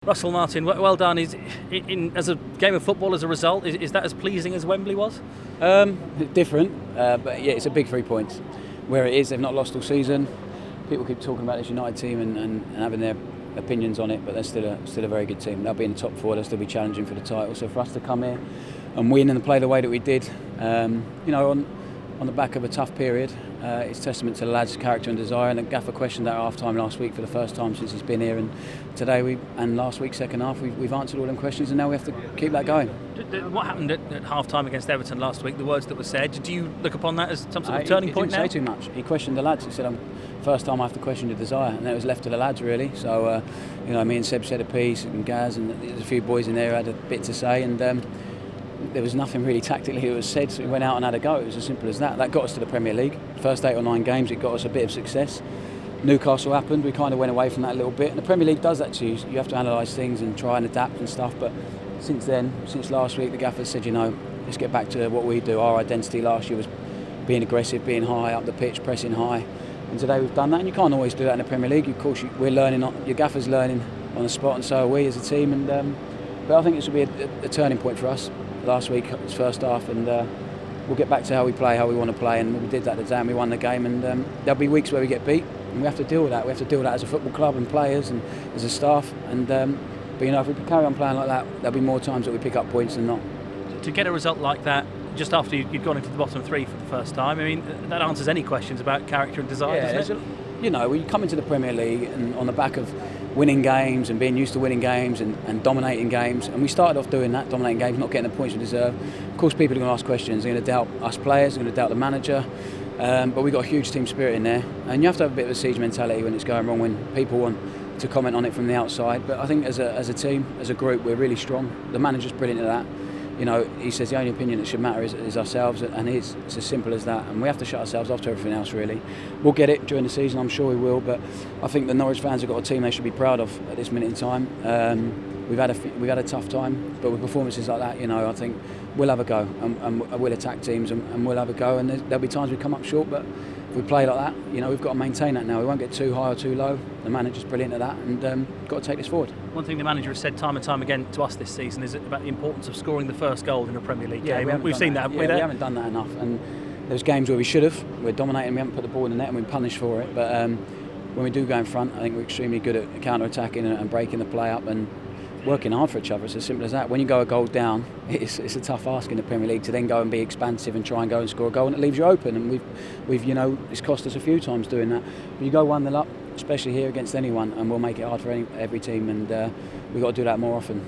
Russell Martin, well done. As a game of football, as a result, is that as pleasing as Wembley was? Different, but yeah, it's a big 3 points. Where it is, they've not lost all season. People keep talking about this United team and having their opinions on it, but they're still a very good team. They'll be in the top 4. They'll still be challenging for the title. So for us to come here and win and play the way that we did, on the back of a tough period, it's testament to the lads' character and desire. And the gaffer questioned that at half-time last week for the first time since he's been here, and today and last week second half we've answered all them questions, and now we have to keep that going. What happened at half-time against Everton last week? The words that were said. Do you look upon that as some sort of turning point now? He didn't say too much. He questioned the lads. He said, "First time I have to question your desire," and then it was left to the lads really. So me and Seb said a piece, and Gaz, and there's a few boys in there who had a bit to say, and there was nothing really tactically that was said, so we went out and had a go. It was as simple as that. That got us to the Premier League. First 8 or 9 games, it got us a bit of success. Newcastle happened, we kind of went away from that a little bit. And the Premier League does that to you. You have to analyse things and try and adapt and stuff. But since then, since last week, the gaffer said, let's get back to what we do. Our identity last year was being aggressive, being high up the pitch, pressing high. And today we've done that. And you can't always do that in the Premier League. Of course, we're learning. Your gaffer's learning on the spot, and so are we as a team. And but I think this will be a turning point for us. Last week it was first half, and we'll get back to how we play, how we want to play, and we did that today and we won the game. And there'll be weeks where we get beat, and we have to deal with that. We have to deal with that as a football club and players and as a staff. And but if we carry on playing like that, there'll be more times that we pick up points than not. To get a result like that just after you'd gone into the bottom 3 for the first time, I mean, that answers any questions about character and desire, doesn't it? When you come into the Premier League and on the back of winning games and being used to winning games and dominating games, and we started off doing that, dominating games, not getting the points we deserve. Of course, people are going to ask questions. They're going to doubt us players, they're going to doubt the manager, but we've got a huge team spirit in there, and you have to have a bit of a siege mentality when it's going wrong, when people want to comment on it from the outside. But I think as a team, as a group, we're really strong. The manager's brilliant at that. He says the only opinion that should matter is ourselves, and it's as simple as that. And we have to shut ourselves off to everything else, really. We'll get it during the season, I'm sure we will, but I think the Norwich fans have got a team they should be proud of at this minute in time. We've had a tough time, but with performances like that, I think we'll have a go, and we'll attack teams, and we'll have a go. And there'll be times we come up short, but if we play like that, we've got to maintain that now. We won't get too high or too low. The manager's brilliant at that, and got to take this forward. One thing the manager has said time and time again to us this season is about the importance of scoring the first goal in a Premier League game. We've seen that, haven't we? We haven't done that enough, and there's games where we should have. We're dominating, we haven't put the ball in the net, and we're punished for it. But when we do go in front, I think we're extremely good at counter-attacking and breaking the play up and working hard for each other. It's as simple as that. When you go a goal down, it's a tough ask in the Premier League to then go and be expansive and try and go and score a goal, and it leaves you open. And we've it's cost us a few times doing that. But you go 1-0 up, especially here against anyone, and we'll make it hard for every team. And we've got to do that more often.